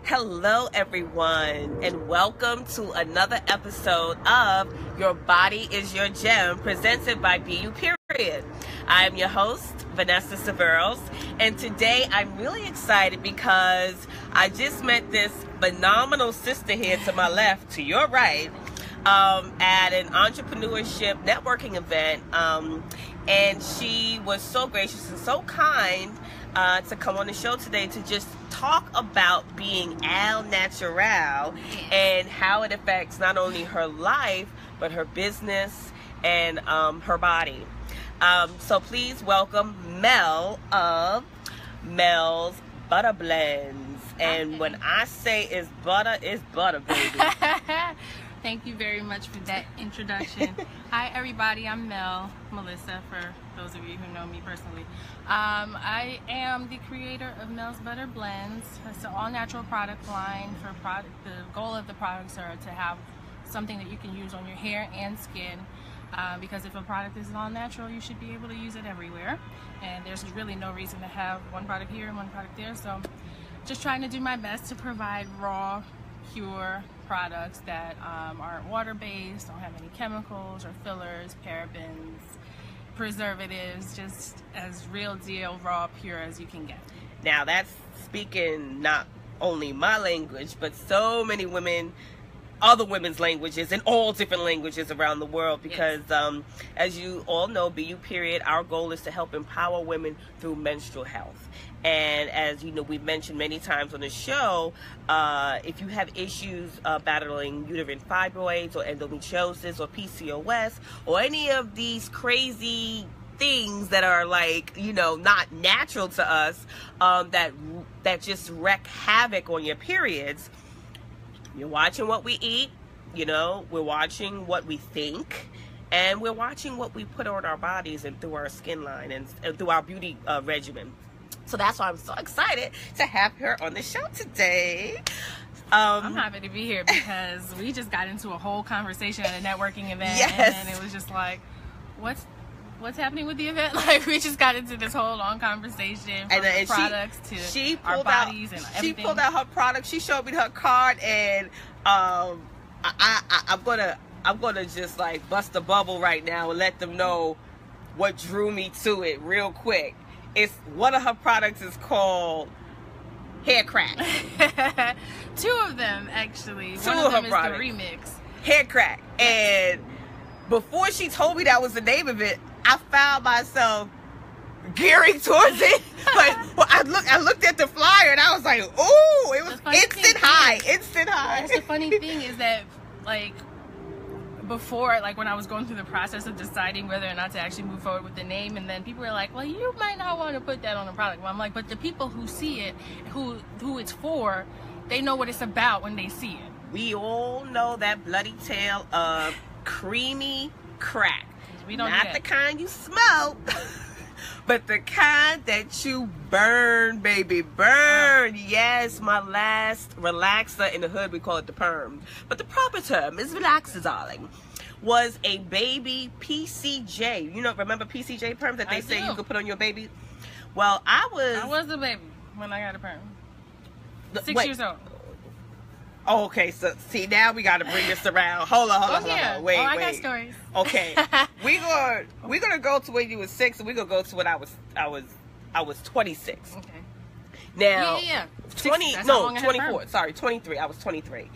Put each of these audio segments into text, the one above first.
Hello, everyone, and welcome to another episode of Your Body is Your Gem, presented by BU Period. I am your host, Vanessa Severos, and today I'm really excited because I just met this phenomenal sister here to my left, to your right, at an entrepreneurship networking event, and she was so gracious and so kind to come on the show today to just talk about being al natural and how it affects not only her life but her business and her body. So please welcome Mel of Mel's Butter Blends. And when I say it's butter, baby. Thank you very much for that introduction. Hi everybody, I'm Melissa, for those of you who know me personally. I am the creator of Mel's Butter Blends. It's an all-natural product line. The goal of the products are to have something that you can use on your hair and skin, because if a product is all-natural, you should be able to use it everywhere. And there's really no reason to have one product here and one product there. So just trying to do my best to provide raw, pure products that aren't water-based, don't have any chemicals or fillers, parabens, preservatives, just as real deal, raw, pure as you can get. Now that's speaking not only my language, but so many women, other women's languages, in all different languages around the world, because as you all know, BU Period, our goal is to help empower women through menstrual health. And as you know, we've mentioned many times on the show, if you have issues battling uterine fibroids or endometriosis or PCOS or any of these crazy things that are like, you know, not natural to us, that just wreak havoc on your periods, you're watching what we eat, you know, we're watching what we think, and we're watching what we put on our bodies and through our skin line and through our beauty regimen. So that's why I'm so excited to have her on the show today. I'm happy to be here because we just got into a whole conversation at a networking event, yes. And then it was just like, what's happening with the event? Like, we just got into this whole long conversation from the products to our bodies and everything. She pulled out her product. She showed me her card, and I'm gonna just like bust a bubble right now and let them know what drew me to it real quick. It's one of her products is called Hair Crack. Two of them, actually. Two one of of them her is products. the remix. Hair Crack. And before she told me that was the name of it, I found myself gearing towards it. But I looked at the flyer and I was like, ooh, it was instant high. The funny thing is that, like, before, like when I was going through the process of deciding whether or not to actually move forward with the name, and then people were like, well, you might not want to put that on a product. Well, I'm like, but the people who see it, who it's for, they know what it's about when they see it. We all know that bloody tale of creamy crack. We don't Not the kind you smoke, but the kind that you burn, baby. Burn. Yes, my last relaxer in the hood, we call it the perm. But the proper term is relaxer, darling. Was a baby PCJ. You know, remember PCJ perms that they say you could put on your baby? Well, I was a baby when I got a perm. 6 years old. Oh, okay, so see, now we got to bring this around. Hold on. Wait. I got stories. Okay, we're gonna go to when you was 6, and we're gonna go to when I was 26. Okay. Now, yeah. 24. Sorry, 23. I was 23,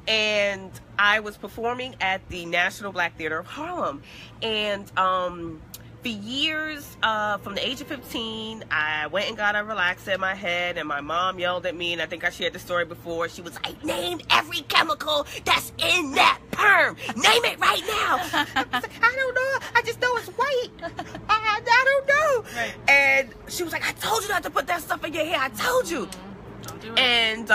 and I was performing at the National Black Theater of Harlem, and for years, from the age of 15, I went and got a relaxer in my head, and my mom yelled at me, and I think I shared the story before. She was like, name every chemical that's in that perm. Name it right now. I was like, I don't know. I just know it's white. I don't know. Right. And she was like, I told you not to put that stuff in your hair. I told you. Don't do it. And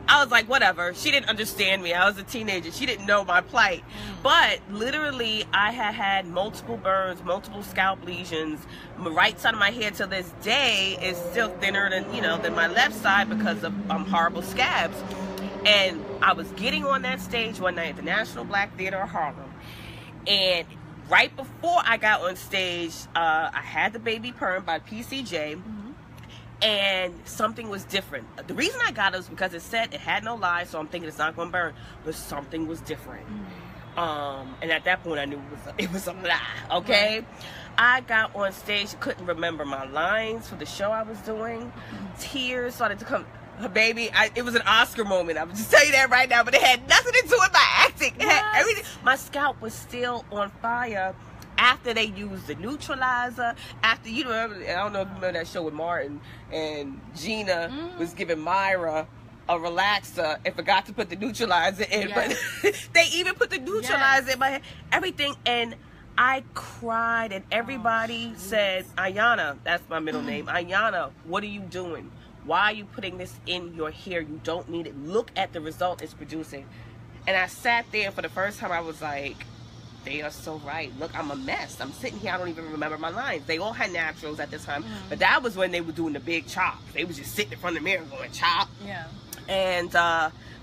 I was like, whatever. She didn't understand me. I was a teenager. She didn't know my plight. But literally, I had multiple burns, multiple scalp lesions. My right side of my hair to this day is still thinner than my left side because of horrible scabs. And I was getting on that stage one night at the National Black Theater of Harlem. And right before I got on stage, I had the baby perm by PCJ. and something was different. The reason I got it was because it said it had no lye, so I'm thinking it's not going to burn, but something was different. And at that point I knew it was a lie, okay? I got on stage, couldn't remember my lines for the show I was doing. Tears started to come. Baby, it was an Oscar moment. I would just tell you that right now, but it had nothing to do with my acting. It had everything. My scalp was still on fire after they used the neutralizer. After, you know, I don't know if you remember that show with Martin and Gina was giving Myra a relaxer and forgot to put the neutralizer in, but they even put the neutralizer in my head, everything, and I cried, and everybody said, Ayana, that's my middle name, Ayana, what are you doing? Why are you putting this in your hair? You don't need it. Look at the result it's producing. And I sat there for the first time. I was like, they are so right. Look, I'm a mess. I'm sitting here. I don't even remember my lines. They all had naturals at this time. But that was when they were doing the big chop. They was just sitting in front of the mirror going, chop. Yeah. And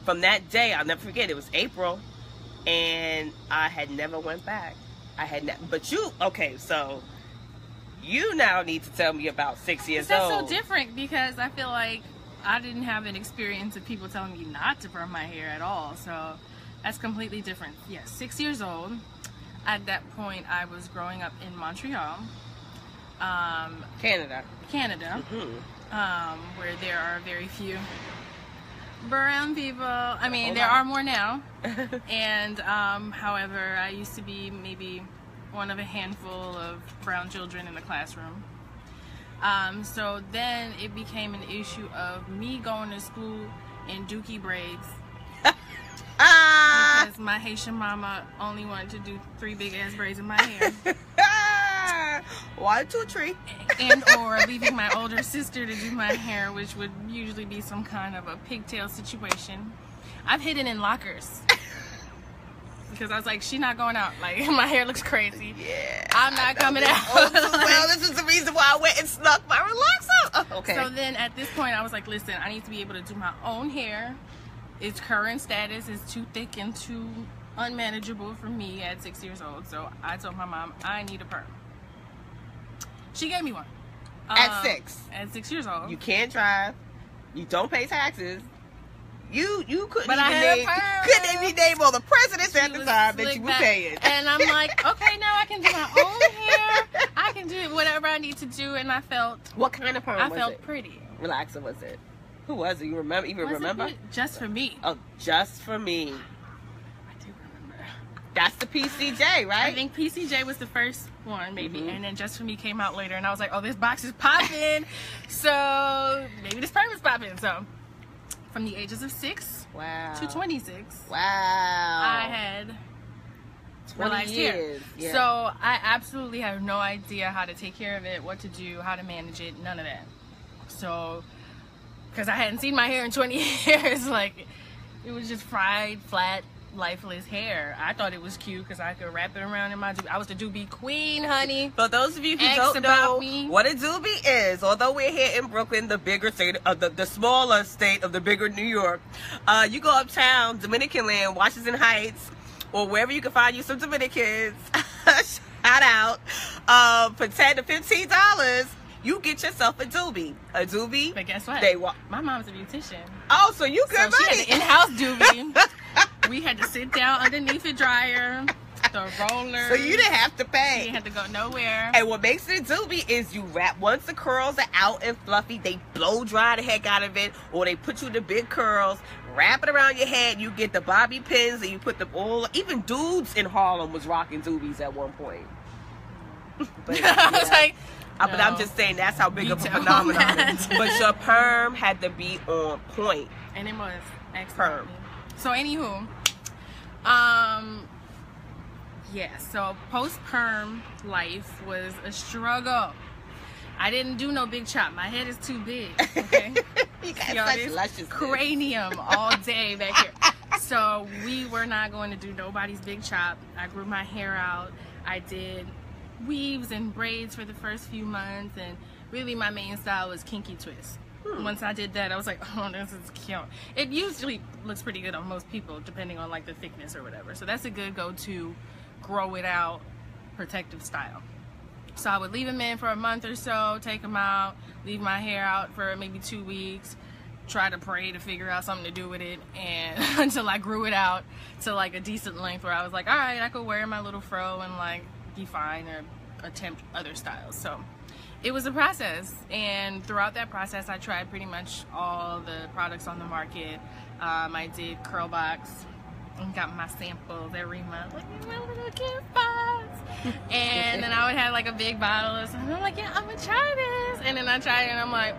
from that day, I'll never forget, it was April. And I had never went back. I had never. But you, okay, so you now need to tell me about 6 years old. That's so different because I feel like I didn't have an experience of people telling me not to perm my hair at all. So that's completely different. Yes, 6 years old. At that point, I was growing up in Montreal, Canada, where there are very few brown people. I mean, there are more now. And however, I used to be maybe one of a handful of brown children in the classroom. So then it became an issue of me going to school in dookie braids. Because my Haitian mama only wanted to do 3 big ass braids in my hair. 1, 2, 3. And or leaving my older sister to do my hair, which would usually be some kind of a pigtail situation. I've hidden in lockers. Because I was like, she's not going out. Like, my hair looks crazy. Yeah. I'm not coming out. Well, this is the reason why I went and snuck my relaxer. Oh, okay. So then at this point, I was like, listen, I need to be able to do my own hair. Its current status is too thick and too unmanageable for me at 6 years old. So I told my mom, I need a perm. She gave me one. At 6? At 6 years old. You can't drive. You don't pay taxes. You couldn't but even name all the presidents at the time that you were paying. And I'm like, okay, now I can do my own hair. I can do whatever I need to do. And I felt... What kind of perm was it? I felt pretty. Relaxer was it? Who was it? You remember? Even remember? Just for me. Oh, just for me. I do remember. That's the PCJ, right? I think PCJ was the first one, maybe, and then Just For Me came out later, and I was like, oh, this box is popping, so maybe this perm is popping. So from the ages of 6 to 26, I had 20 years. Yeah. So I absolutely have no idea how to take care of it, what to do, how to manage it, none of that. So because I hadn't seen my hair in 20 years, like, it was just fried, flat, lifeless hair. I thought it was cute because I could wrap it around in my doobie. I was the doobie queen, honey. For those of you who don't know what a doobie is, although we're here in Brooklyn, the bigger state of the smaller state of the bigger New York, you go uptown, Dominican land, Washington Heights, or wherever you can find you some Dominicans. Shout out, for $10 to $15. You get yourself a doobie. A doobie. But guess what? My mom's a beautician. Oh, so you good money. She had an in-house doobie. We had to sit down underneath the dryer, the roller. So you didn't have to pay. You didn't have to go nowhere. And what makes it a doobie is you wrap, once the curls are out and fluffy, they blow dry the heck out of it, or they put you the big curls, wrap it around your head, you get the bobby pins, and you put them all, even dudes in Harlem was rocking doobies at one point. But, yeah. I was like, no, but I'm just saying that's how big of a phenomenon it is. But your perm had to be on point. And it was excellent. Perm. So anywho, yeah, so post-perm life was a struggle. I didn't do no big chop. My head is too big, okay? You got such luscious cranium all day back here. So we were not going to do nobody's big chop. I grew my hair out. I did weaves and braids for the first few months, and really my main style was kinky twist. Once I did that, I was like, oh, this is cute. It usually looks pretty good on most people, depending on like the thickness or whatever. So that's a good go-to grow it out protective style. So I would leave them in for a month or so, take them out, leave my hair out for maybe 2 weeks, try to pray to figure out something to do with it, and until I grew it out to like a decent length where I was like, all right, I could wear my little fro and like be fine, or attempt other styles. So it was a process, and throughout that process I tried pretty much all the products on the market. I did curl box and got my samples every month, like my little gift box. And then I would have like a big bottle or something. I'm like, yeah, I'm gonna try this. And then I tried it and I'm like,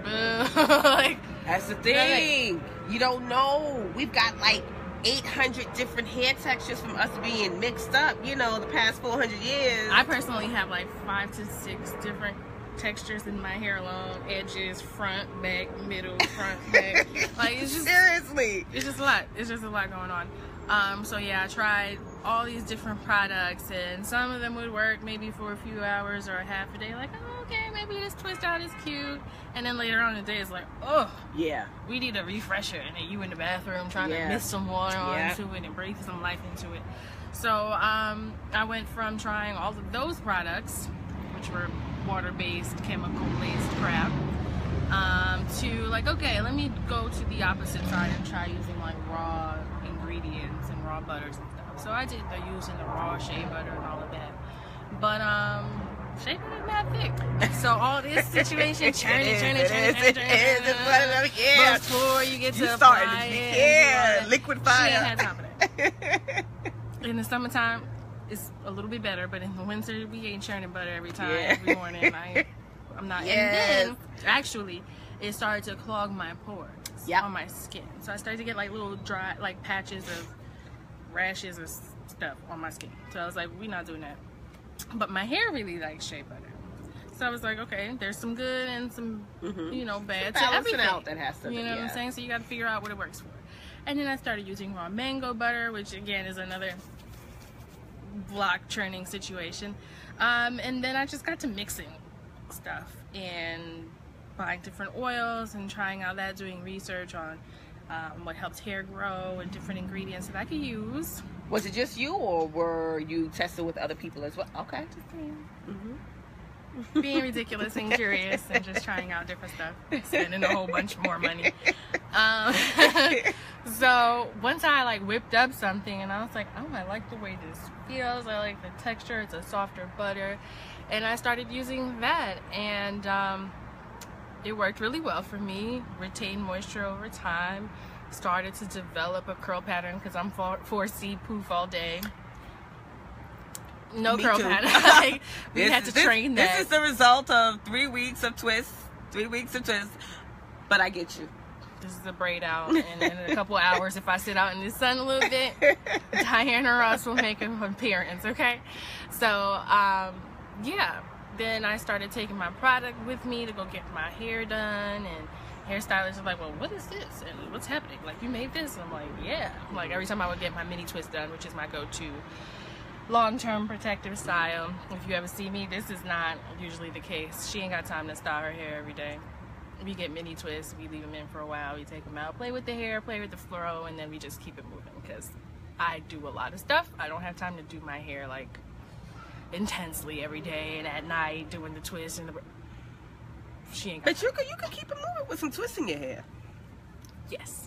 boo. Like, that's the thing. You don't know. We've got like 800 different hair textures from us being mixed up, you know, the past 400 years. I personally have like 5 to 6 different textures in my hair alone. Edges, front, back, middle, front, back. Like, it's just, seriously, it's just a lot. It's just a lot going on. So yeah, I tried all these different products, and some of them would work maybe for a few hours or a half a day, like, oh, okay, maybe this twist out is cute, and then later on in the day it's like, oh yeah, we need a refresher, and then you in the bathroom trying to mist some water onto it and breathe some life into it. So I went from trying all of those products, which were water-based, chemical-laced crap, to like, okay, let me go to the opposite side and try using like raw ingredients and raw butters and stuff. So I did using the raw shea butter and all of that, but shea butter is not thick. So all this situation, churning, before you get to apply it, liquid fire. She ain't had time for that. In the summertime, it's a little bit better, but in the winter, we ain't churning butter every time, every morning. I'm not. And then, actually, it started to clog my pores on my skin. So I started to get like little dry, like patches of rashes or stuff on my skin. So I was like, we're not doing that. But my hair really likes shea butter. So I was like, okay, there's some good and some, you know, bad to everything. Out that has to, you know what I'm saying? So you got to figure out what it works for. And then I started using raw mango butter, which again is another block churning situation. And then I just got to mixing stuff and buying different oils and trying out that, doing research on what helps hair grow and different ingredients that I could use. Was it just you, or were you tested with other people as well? Okay. Just me. Being ridiculous and curious and just trying out different stuff, spending a whole bunch more money. So once I like whipped up something and I was like, oh, I like the way this feels, I like the texture, it's a softer butter, and I started using that, and it worked really well for me. Retained moisture over time, started to develop a curl pattern because I'm 4C poof all day. No curl pattern. Like, we had to train that. This is the result of 3 weeks of twists. But I get you. This is a braid out, and in a couple hours, if I sit out in the sun a little bit, Diana Ross will make an appearance, okay? So, yeah. Then I started taking my product with me to go get my hair done, and hairstylists are like, well, what is this? And what's happening? Like, you made this? And I'm like, yeah. Like, every time I would get my mini twist done, which is my go-to long-term protective style. If you ever see me, this is not usually the case. She ain't got time to style her hair every day. We get mini twists, we leave them in for a while, we take them out, play with the hair, play with the fro, and then we just keep it moving, because I do a lot of stuff. I don't have time to do my hair like intensely every day and at night doing the twist and the... She ain't got time. But you could keep it moving with some twists in your hair. Yes.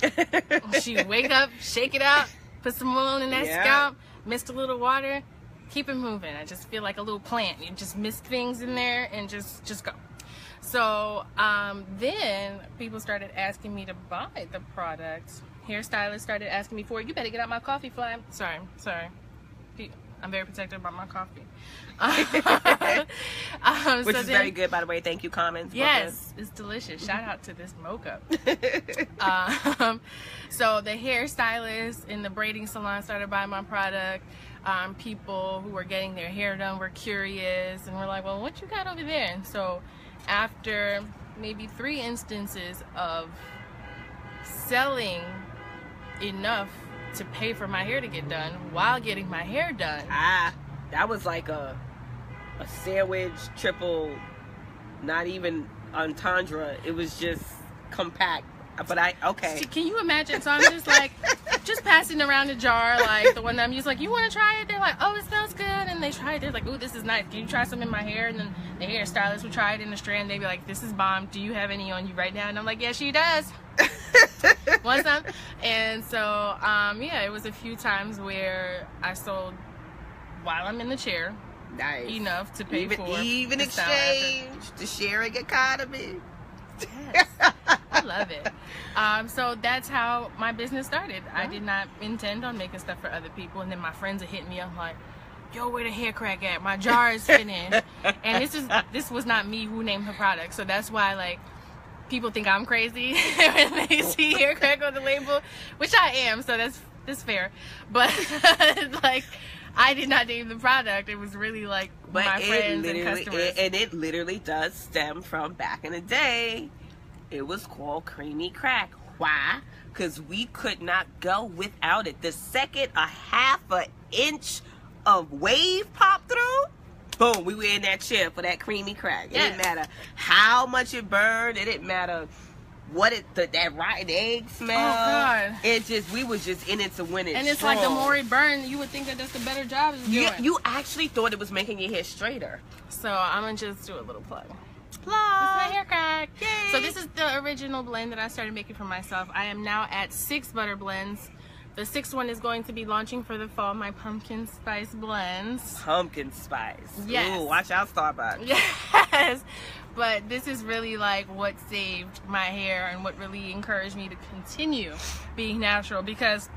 She wake up, shake it out, put some oil in that scalp, mist a little water, keep it moving. I just feel like a little plant. You just mist things in there and just go. So then people started asking me to buy the product. Hairstylists started asking me for it. You better get out my coffee fly. Sorry. I'm very protective about my coffee. Which is very good, by the way. Thank you, Commons. Yes, it's delicious. Shout out to this mocha. So the hairstylists in the braiding salon started buying my product. People who were getting their hair done were curious and were like, well, what you got over there? And so after maybe 3 instances of selling enough to pay for my hair to get done while getting my hair done. That was like a sandwich, triple, not even entendre. It was just compact. But okay. Can you imagine? So I'm just like, just passing around a jar, like the one that I'm used, like, you want to try it? They're like, oh, it smells good. And they try it. They're like, ooh, this is nice. Can you try some in my hair? And then the hairstylist would try it in the strand. They'd be like, this is bomb. Do you have any on you right now? And I'm like, yeah, she does. One time. And so, yeah, it was a few times where I sold while I'm in the chair. Nice. Enough to pay for even exchange the sharing economy. Yes. I love it. So that's how my business started. I did not intend on making stuff for other people, and then my friends are hitting me up like, yo, where the hair crack at? My jar is finished. And this was not me who named the product, so that's why, like, people think I'm crazy when they see hair crack on the label, which I am, so that's fair. But like, I did not name the product. It was really like my friends and customers. And it literally does stem from back in the day. It was called creamy crack. Why? Because we could not go without it. The second a half an inch of wave popped through, boom, we were in that chair for that creamy crack. It didn't matter how much it burned. It didn't matter what that rotten egg smell. Oh God! We was just in it to win it. And it's like the more it burned, you would think that that's the better job it's doing. You actually thought it was making your hair straighter. So I'm gonna just do a little plug. This is Plug. my hair crack. Yay. So this is the original blend that I started making for myself. I am now at 6 butter blends. The 6th one is going to be launching for the fall. My pumpkin spice blends. Pumpkin spice. Yes. Ooh, watch out, Starbucks. Yes. But this is really like what saved my hair and what really encouraged me to continue being natural, because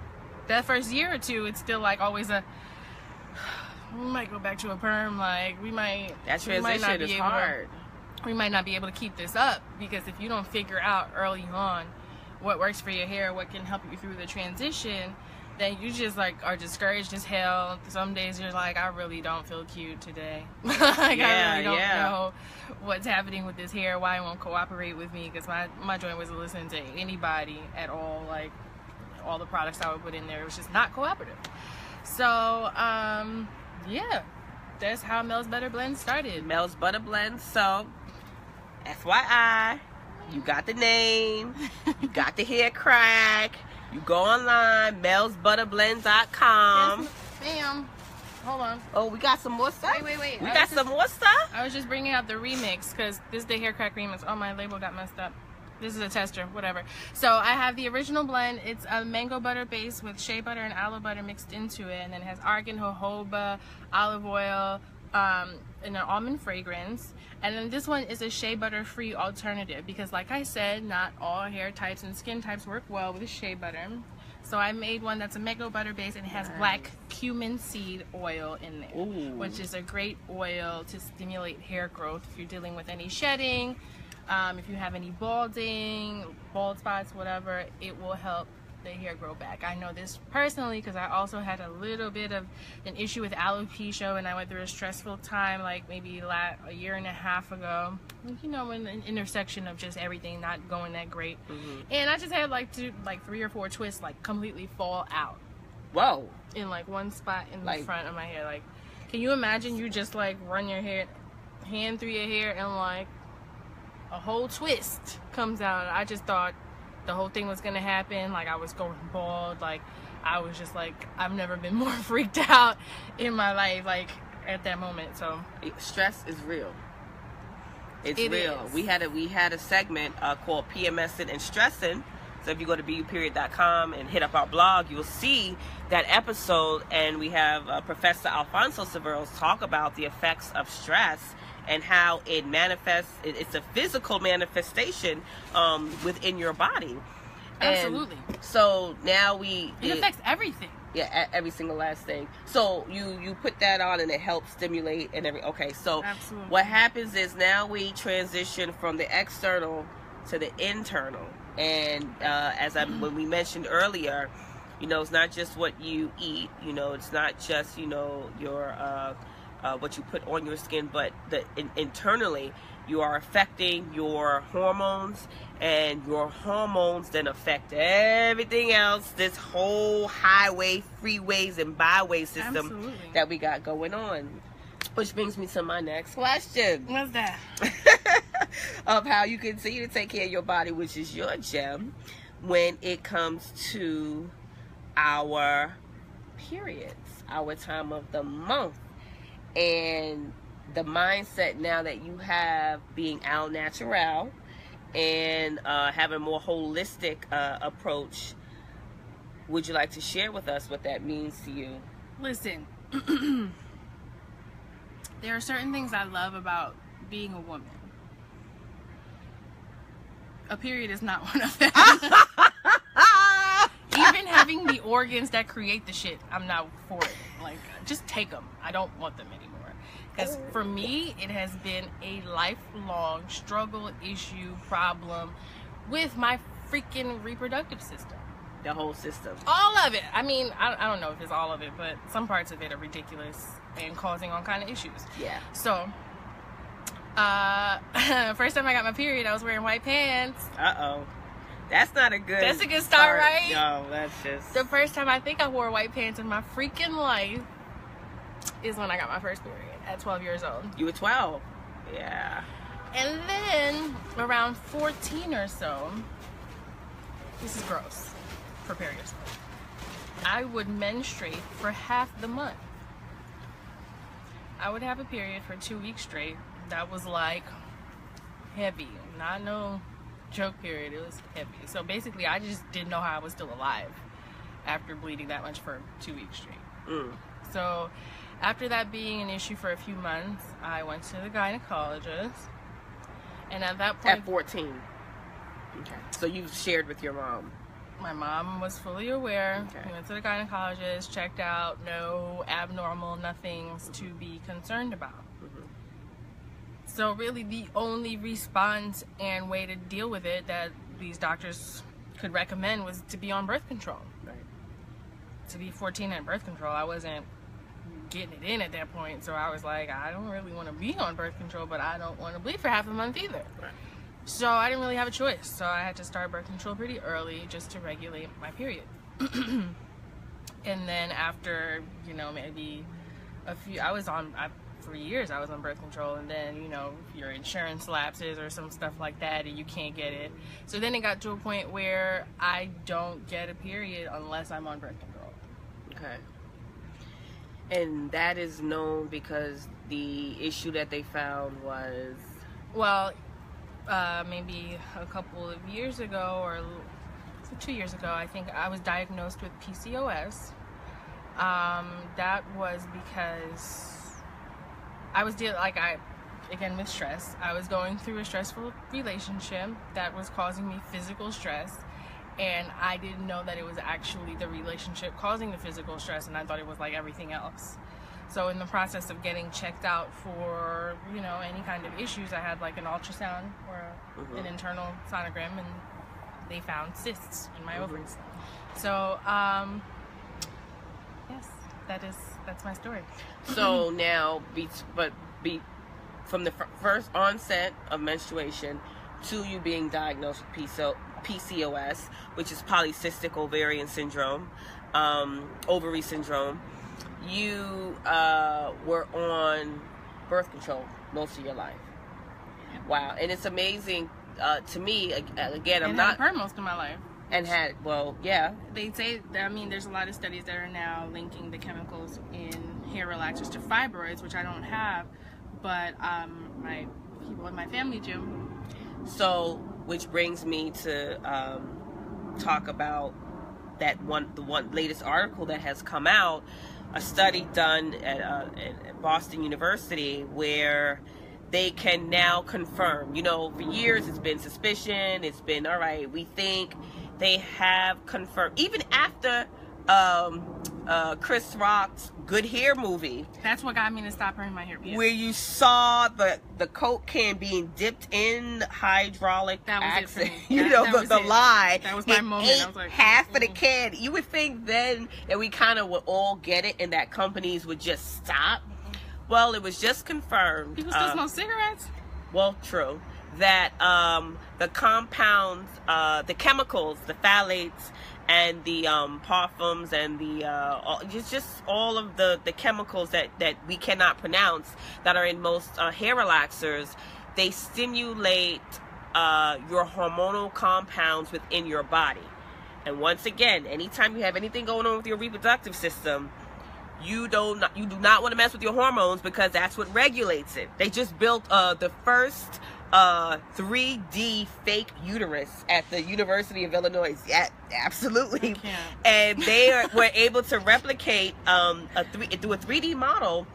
that first year or two, it's still like always we might go back to a perm, like that transition is hard. We might not be able to keep this up, because if you don't figure out early on what works for your hair, what can help you through the transition, then you just like are discouraged as hell. Some days you're like, I really don't feel cute today. Like, I really don't know what's happening with this hair, why it won't cooperate with me, because my joint wasn't listening to anybody at all. Like, all the products I would put in there, it was just not cooperative. So yeah, that's how Mel's Butter Blend started. Mel's Butter Blend. So FYI, you got the name, you got the hair crack. You go online, melsbutterblend.com. Yes, ma'am. Hold on. Oh, we got some more stuff? Wait. We got some more stuff? I was just bringing out the remix, because this is the hair crack remix. Oh, my label got messed up. This is a tester, whatever. So I have the original blend. It's a mango butter base with shea butter and aloe butter mixed into it. And then it has argan, jojoba, olive oil, and an almond fragrance. And then this one is a shea butter free alternative, because like I said, not all hair types and skin types work well with shea butter. So I made one that's a mango butter base, and it has black cumin seed oil in there. Ooh. Which is a great oil to stimulate hair growth if you're dealing with any shedding, if you have any balding, bald spots, whatever. It will help the hair grow back. I know this personally, because I also had a little bit of an issue with alopecia, and I went through a stressful time, like maybe a year and a half ago. You know, in the intersection of just everything not going that great. And I just had like 3 or 4 twists like completely fall out. Whoa. In like one spot in the front of my hair. Like, can you imagine you just like run your hand through your hair and like a whole twist comes out? I just thought the whole thing was gonna happen, like I was going bald. Like, I was just like, I've never been more freaked out in my life, like at that moment. So stress is real. It's real. We had a segment called PMSing and Stressing. So if you go to BUperiod.com and hit up our blog, you'll see that episode, and we have Professor Alfonso Severos talk about the effects of stress and how it manifests. It's a physical manifestation within your body. Absolutely. And so now it affects everything. Yeah, every single last thing. So you put that on, and it helps stimulate and okay. So absolutely. What happens is now we transition from the external to the internal. And when we mentioned earlier, you know, it's not just what you eat. You know, it's not just, you know, your what you put on your skin, but internally you are affecting your hormones, and your hormones then affect everything else, this whole highway, freeways, and byway system that we got going on. Which brings me to my next question. What's that? of how you continue to take care of your body, which is your gem, when it comes to our periods, our time of the month. And the mindset now that you have, being al natural and having a more holistic approach, would you like to share with us what that means to you? Listen, there are certain things I love about being a woman. A period is not one of them. Even having the organs that create the shit, I'm not for it. Like, just take them. I don't want them anymore. Because for me, it has been a lifelong struggle, issue, problem with my freaking reproductive system. The whole system. All of it. I mean, I don't know if it's all of it, but some parts of it are ridiculous and causing all kind of issues. Yeah. So, first time I got my period, I was wearing white pants. Uh-oh. That's not a good... That's a good start, right? No, that's just... The first time I think I wore white pants in my freaking life is when I got my first period at 12 years old. You were 12. Yeah. And then, around 14 or so, this is gross. Prepare yourself. I would menstruate for half the month. I would have a period for 2 weeks straight. That was like heavy. Not no joke period. It was heavy. So basically, I just didn't know how I was still alive after bleeding that much for 2 weeks straight. So after that being an issue for a few months, I went to the gynecologist. And at that point... At 14. Okay. So you shared with your mom. My mom was fully aware. Okay. We went to the gynecologist, checked out, no abnormal nothings to be concerned about. So really the only response and way to deal with it that these doctors could recommend was to be on birth control. Right. To be 14 and birth control, I wasn't getting it in at that point. So I was like, I don't really want to be on birth control, but I don't want to bleed for half a month either. Right. So I didn't really have a choice. So I had to start birth control pretty early just to regulate my period. And then after, you know, maybe a few, for years I was on birth control, and then, you know, your insurance lapses or some stuff like that and you can't get it. So then it got to a point where I don't get a period unless I'm on birth control. Okay. And that is known because the issue that they found was... Well, maybe a couple of years ago, or 2 years ago, I think I was diagnosed with PCOS. That was because I was again with stress. I was going through a stressful relationship that was causing me physical stress, and I didn't know that it was actually the relationship causing the physical stress, and I thought it was like everything else. So in the process of getting checked out for, you know, any kind of issues, I had like an ultrasound or an internal sonogram, and they found cysts in my ovaries. So, yes, that's my story. So now, from the first onset of menstruation to you being diagnosed with PCOS, which is polycystic ovarian syndrome, ovary syndrome, you were on birth control most of your life. Wow. And it's amazing to me, again, I'm not... And had most of my life. And had, well, yeah. They say, I mean, there's a lot of studies that are now linking the chemicals in hair relaxers to fibroids, which I don't have, but my people in my family do. So, which brings me to talk about the one latest article that has come out, a study done at Boston University where they can now confirm. You know, for years it's been suspicion, it's been, all right, we think. They have confirmed, even after Chris Rock's Good Hair movie. That's what got me to stop wearing my hair. Where you saw the Coke can being dipped in hydraulic acid. You know, the lie. That was my moment. I was like, half of the can. You would think then that we kind of would all get it and that companies would just stop. Well, it was just confirmed. People still smoke cigarettes? Well, true. That the compounds, the chemicals, the phthalates, and the parfums, and the just all of the chemicals that we cannot pronounce that are in most hair relaxers, they stimulate your hormonal compounds within your body. And once again, anytime you have anything going on with your reproductive system, you do not want to mess with your hormones, because that's what regulates it. They just built the first 3D fake uterus at the University of Illinois. Yeah, absolutely. And they were able to replicate through a 3D model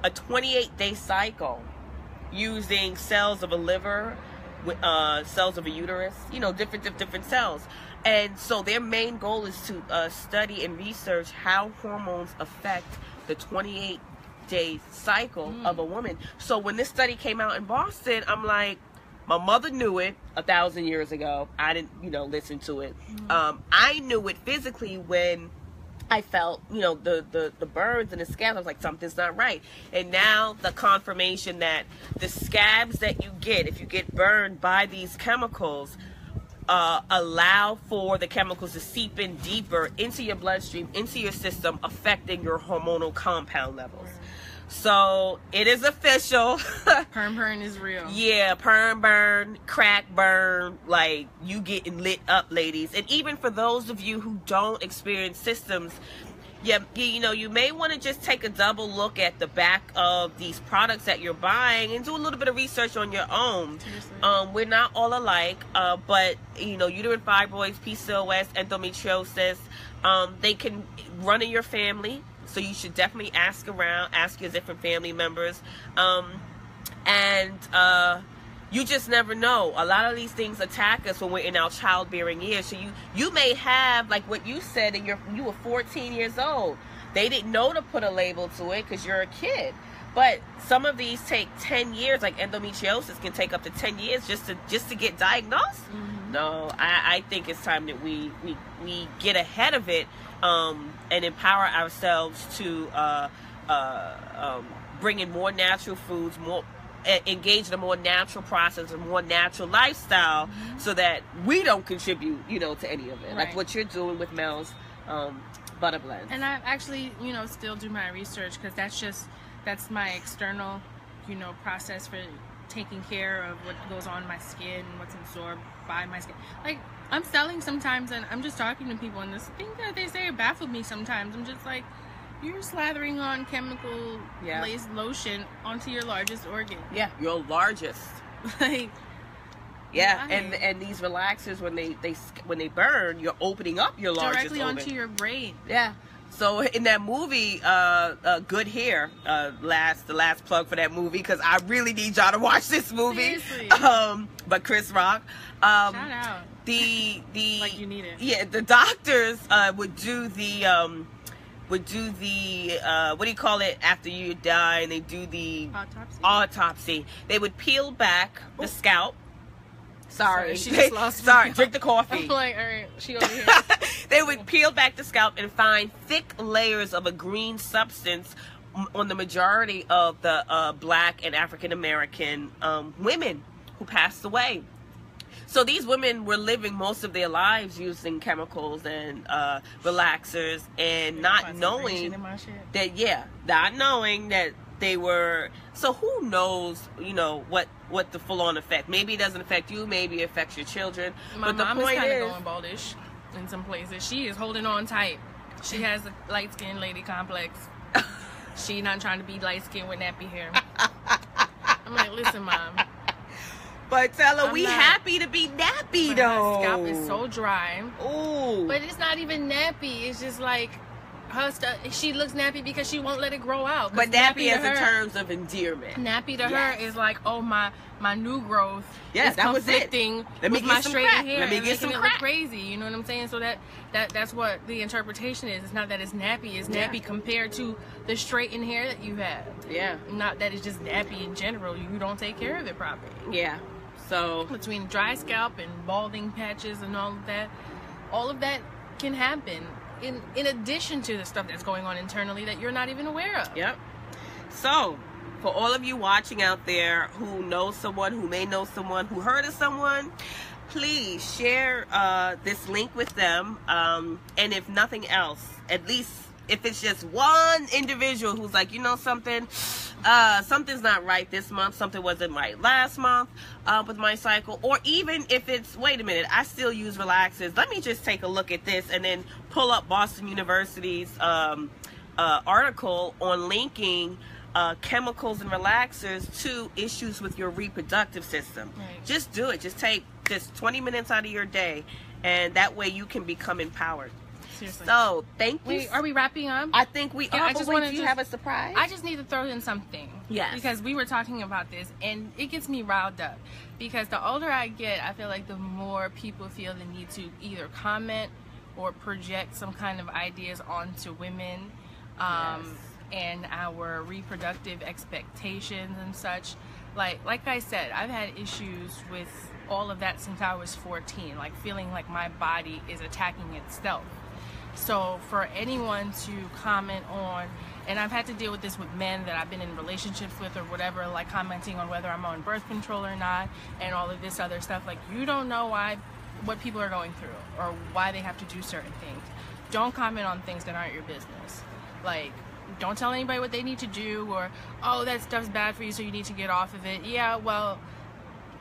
a 28-day cycle using cells of a liver, cells of a uterus, different cells. And so their main goal is to study and research how hormones affect the 28-day cycle of a woman. So when this study came out in Boston, I'm like, my mother knew it 1,000 years ago. I didn't, listen to it. I knew it physically when I felt, the burns and the scabs. I was like, something's not right. And now the confirmation that the scabs that you get, if you get burned by these chemicals, allow for the chemicals to seep in deeper into your bloodstream, into your system, affecting your hormonal compound levels. So it is official. Perm burn is real. Yeah, perm burn, crack burn, like you getting lit up, ladies. And even for those of you who don't experience systems, you may want to just take a double look at the back of these products that you're buying and do a little bit of research on your own. We're not all alike, but uterine fibroids, PCOS, endometriosis, they can run in your family. So you should definitely ask around, ask your different family members. You just never know. A lot of these things attack us when we're in our childbearing years. So you may have, like what you said, and you were 14 years old. They didn't know to put a label to it because you're a kid. But some of these take 10 years, like endometriosis can take up to 10 years just to get diagnosed. No, I think it's time that we get ahead of it and empower ourselves to bring in more natural foods, engage in a more natural process, a more natural lifestyle, so that we don't contribute, to any of it. Right. Like what you're doing with Mel's butter blends. And I actually, still do my research, because that's my external, process for taking care of what goes on my skin, what's absorbed by my skin. Like, I'm selling sometimes, and I'm just talking to people, and this thing that they say baffled me sometimes. I'm just like, you're slathering on chemical laced lotion onto your largest organ. Yeah, your largest. Like, yeah, and these relaxers, when they burn, you're opening up your largest directly organ. onto your brain. Yeah. So in that movie, Good Hair, the last plug for that movie, because I really need y'all to watch this movie. Seriously. But Chris Rock. Shout out. The like you need it. Yeah, the doctors would do the what do you call it after you die, and they do the autopsy. They would peel back the scalp. Sorry, she just lost sorry, drink the coffee. I'm like, all right, she over here. They would peel back the scalp and find thick layers of a green substance on the majority of the Black and African American women who passed away. So these women were living most of their lives using chemicals and relaxers, and not knowing that they were. So who knows, what the full-on effect. Maybe it doesn't affect you, maybe it affects your children. My but mom the point is kind of going baldish in some places. She is holding on tight. She has a light-skinned lady complex. She not trying to be light-skinned with nappy hair. I'm like, listen, Mom. But tell her we happy to be nappy, though. Her scalp is so dry. Ooh. But it's not even nappy. It's just like her stuff. She looks nappy because she won't let it grow out. But nappy as in terms of endearment. Nappy to her is like, oh, my new growth is that was it. With my straight hair. Let me get some crack. It look crazy. You know what I'm saying? So that's what the interpretation is. It's not that it's nappy. It's nappy compared to the straightened hair that you have. Yeah. Not that it's just nappy in general. You don't take care of it properly. Yeah. So between dry scalp and balding patches and all of that can happen in addition to the stuff that's going on internally that you're not even aware of. Yep. So for all of you watching out there who know someone, who may know someone, who heard of someone, please share this link with them. And if nothing else, at least if it's just one individual who's like, you know something, something's not right this month, something wasn't right last month with my cycle, or even if it's, wait a minute, I still use relaxers, let me just take a look at this, and then pull up Boston University's article on linking chemicals and relaxers to issues with your reproductive system. Right. Just do it. Just take just 20 minutes out of your day, and that way you can become empowered. Seriously. So, thank you. Wait, are we wrapping up? I think we are. I just want to. Do you have a surprise? I just need to throw in something. Yes. Because we were talking about this, and it gets me riled up. Because the older I get, I feel like the more people feel the need to either comment or project some kind of ideas onto women, and our reproductive expectations and such. Like I said, I've had issues with all of that since I was 14. Like feeling like my body is attacking itself. So for anyone to comment on, and I've had to deal with this with men that I've been in relationships with or whatever, like commenting on whether I'm on birth control or not, and all of this other stuff. Like, you don't know what people are going through or why they have to do certain things. Don't comment on things that aren't your business. Like, don't tell anybody what they need to do, or, oh, that stuff's bad for you, so you need to get off of it. Yeah, well,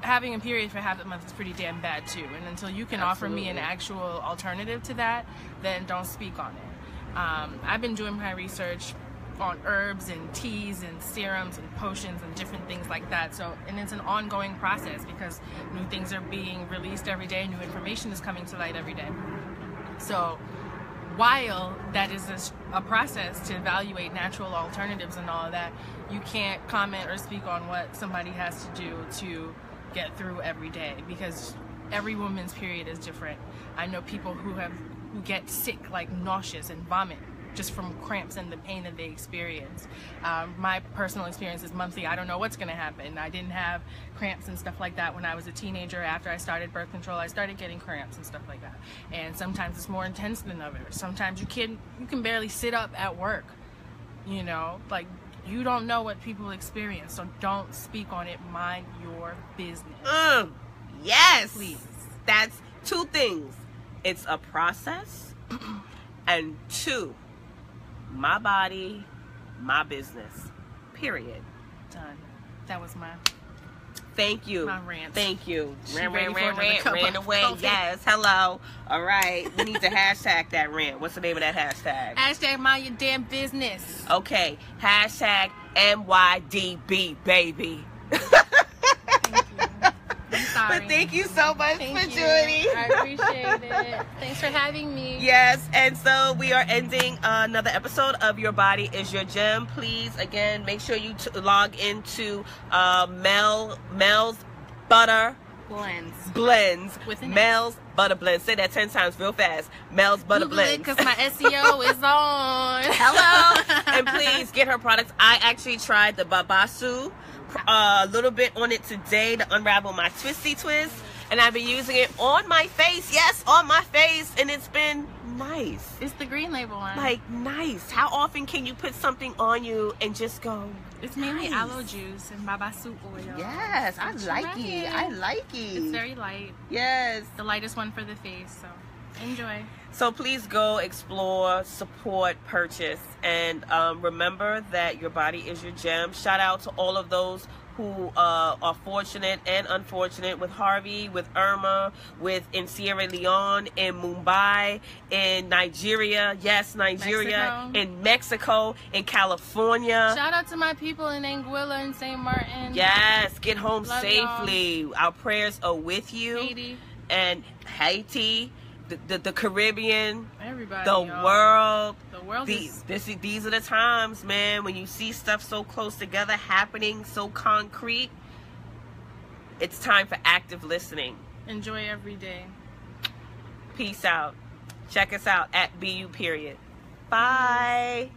having a period for half the month is pretty damn bad too, and until you can offer me an actual alternative to that, then don't speak on it. I've been doing my research on herbs and teas and serums and potions and different things like that, so, and it's an ongoing process because new things are being released every day, new information is coming to light every day. So while that is a process to evaluate natural alternatives and all of that, you can't comment or speak on what somebody has to do to get through every day, because every woman's period is different. I know people who get sick, like nauseous and vomit, just from cramps and the pain that they experience. My personal experience is monthly. I don't know what's going to happen. I didn't have cramps and stuff like that when I was a teenager. After I started birth control, I started getting cramps and stuff like that. And sometimes it's more intense than others. Sometimes you can barely sit up at work. You know, like, you don't know what people experience, so don't speak on it. Mind your business. Yes. Please. That's two things. It's a process, and two, my body, my business. Period. Done. That was my... Thank you. My rant. Thank you. Ran away. Coffee. Yes. Hello. All right. We need to hashtag that rant. What's the name of that hashtag? Hashtag mind your damn business. Okay. Hashtag MYDB, baby. Sorry. But thank you so much for joining. I appreciate it. Thanks for having me. Yes, and so we are ending another episode of Your Body is Your Gem. Please, again, make sure you log into Mel's Butter Blends. Mel's Butter Blends. Say that 10 times real fast. Mel's Butter Blends. Because my SEO is on. Hello. And please get her products. I actually tried the Babasu. A little bit on it today to unravel my twisty twist, and I've been using it on my face. Yes, on my face, and it's been nice. It's the green label one. Like, nice. How often can you put something on you and just go, it's mainly aloe juice and babasu oil. Yes, I like it. I like it. It's very light. Yes. The lightest one for the face, so enjoy. So please go explore, support, purchase, and remember that your body is your gem. Shout out to all of those who are fortunate and unfortunate, with Harvey, with Irma, in Sierra Leone, in Mumbai, in Nigeria, yes, Nigeria, Mexico. In Mexico, in California. Shout out to my people in Anguilla and St. Martin. Yes, get home Love safely. y'all. Our prayers are with you. Haiti. And Haiti. The Caribbean, everybody, the world. The world these are the times, man, when you see stuff so close together happening, so concrete. It's time for active listening. Enjoy every day. Peace out. Check us out at BU period. Bye.